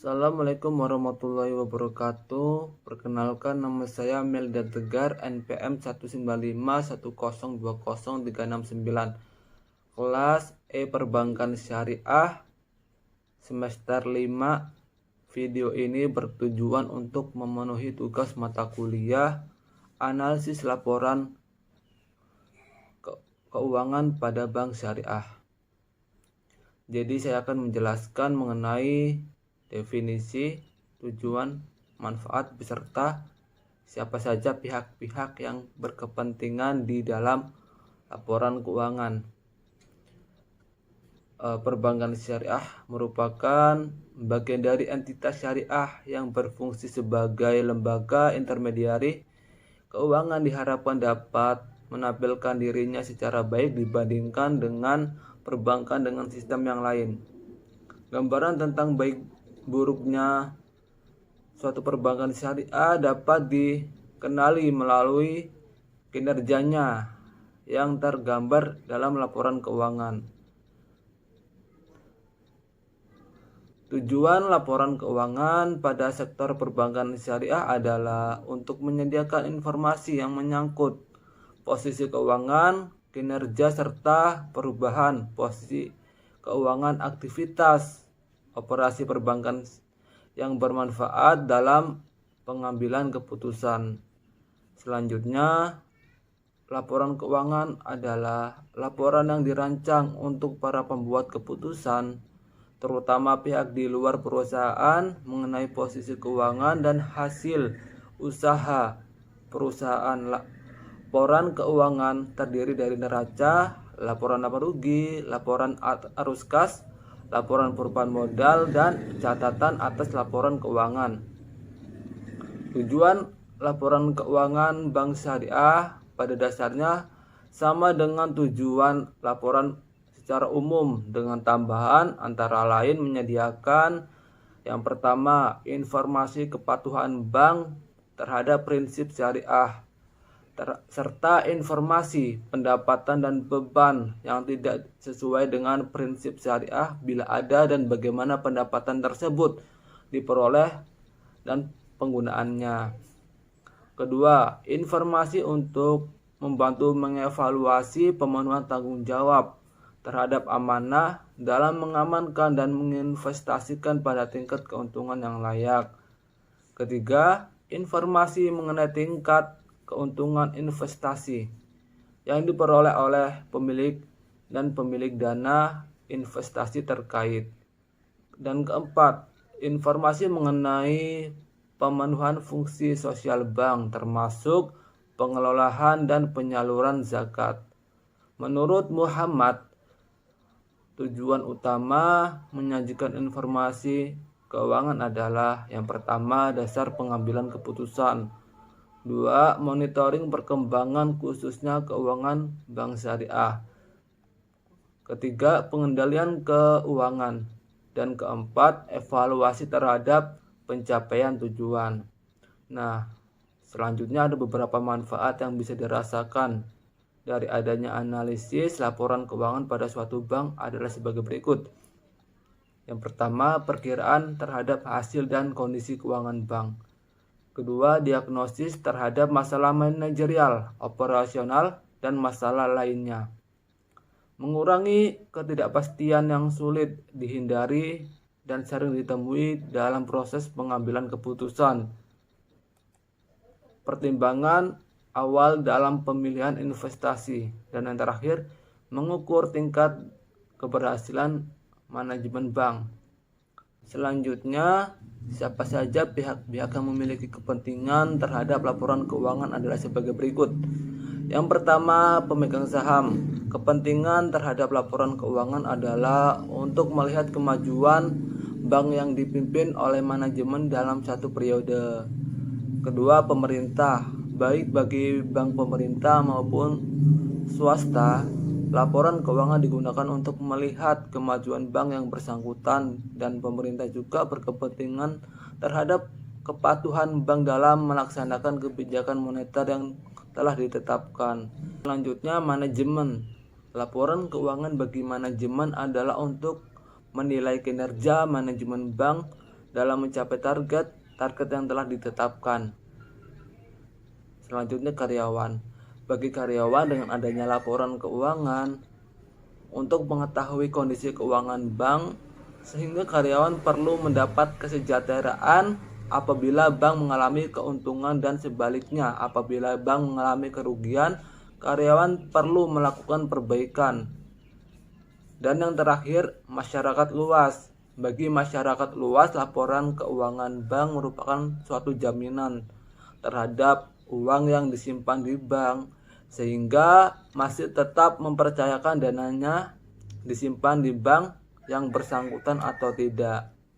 Assalamualaikum warahmatullahi wabarakatuh. Perkenalkan, nama saya Melda Tegar, NPM 19510203669. Kelas E Perbankan Syariah semester 5. Video ini bertujuan untuk memenuhi tugas mata kuliah analisis laporan keuangan pada bank syariah. Jadi saya akan menjelaskan mengenai definisi, tujuan, manfaat, beserta siapa saja pihak-pihak yang berkepentingan di dalam laporan keuangan. Perbankan syariah merupakan bagian dari entitas syariah yang berfungsi sebagai lembaga intermediari keuangan, diharapkan dapat menampilkan dirinya secara baik dibandingkan dengan perbankan dengan sistem yang lain. Gambaran tentang baik buruknya suatu perbankan syariah dapat dikenali melalui kinerjanya yang tergambar dalam laporan keuangan. Tujuan laporan keuangan pada sektor perbankan syariah adalah untuk menyediakan informasi yang menyangkut posisi keuangan, kinerja, serta perubahan posisi keuangan aktivitas operasi perbankan yang bermanfaat dalam pengambilan keputusan. Selanjutnya, laporan keuangan adalah laporan yang dirancang untuk para pembuat keputusan, terutama pihak di luar perusahaan, mengenai posisi keuangan dan hasil usaha perusahaan. Laporan keuangan terdiri dari neraca, laporan laba rugi, laporan arus kas, laporan perubahan modal, dan catatan atas laporan keuangan. Tujuan laporan keuangan bank syariah pada dasarnya sama dengan tujuan laporan secara umum, dengan tambahan antara lain menyediakan yang pertama, informasi kepatuhan bank terhadap prinsip syariah, serta informasi pendapatan dan beban yang tidak sesuai dengan prinsip syariah bila ada dan bagaimana pendapatan tersebut diperoleh dan penggunaannya. Kedua, informasi untuk membantu mengevaluasi pemenuhan tanggung jawab terhadap amanah dalam mengamankan dan menginvestasikan pada tingkat keuntungan yang layak. Ketiga, informasi mengenai tingkat keuntungan investasi yang diperoleh oleh pemilik dan pemilik dana investasi terkait. Dan keempat, informasi mengenai pemenuhan fungsi sosial bank termasuk pengelolaan dan penyaluran zakat. Menurut Muhammad, tujuan utama menyajikan informasi keuangan adalah yang pertama, dasar pengambilan keputusan. Dua, monitoring perkembangan khususnya keuangan bank syariah. Ketiga, pengendalian keuangan. Dan keempat, evaluasi terhadap pencapaian tujuan. Nah, selanjutnya ada beberapa manfaat yang bisa dirasakan dari adanya analisis laporan keuangan pada suatu bank adalah sebagai berikut. Yang pertama, perkiraan terhadap hasil dan kondisi keuangan bank. Kedua, diagnosis terhadap masalah manajerial, operasional, dan masalah lainnya. Mengurangi ketidakpastian yang sulit dihindari dan sering ditemui dalam proses pengambilan keputusan. Pertimbangan awal dalam pemilihan investasi. Dan yang terakhir, mengukur tingkat keberhasilan manajemen bank. Selanjutnya, siapa saja pihak-pihak yang memiliki kepentingan terhadap laporan keuangan adalah sebagai berikut. Yang pertama, pemegang saham. Kepentingan terhadap laporan keuangan adalah untuk melihat kemajuan bank yang dipimpin oleh manajemen dalam satu periode. Kedua, pemerintah. Baik bagi bank pemerintah maupun swasta, laporan keuangan digunakan untuk melihat kemajuan bank yang bersangkutan, dan pemerintah juga berkepentingan terhadap kepatuhan bank dalam melaksanakan kebijakan moneter yang telah ditetapkan. Selanjutnya, manajemen. Laporan keuangan bagi manajemen adalah untuk menilai kinerja manajemen bank dalam mencapai target yang telah ditetapkan. Selanjutnya karyawan. Bagi karyawan, dengan adanya laporan keuangan untuk mengetahui kondisi keuangan bank, sehingga karyawan perlu mendapat kesejahteraan apabila bank mengalami keuntungan dan sebaliknya apabila bank mengalami kerugian, karyawan perlu melakukan perbaikan. Dan yang terakhir, masyarakat luas. Bagi masyarakat luas, laporan keuangan bank merupakan suatu jaminan terhadap uang yang disimpan di bank, sehingga masih tetap mempercayakan dananya disimpan di bank yang bersangkutan atau tidak.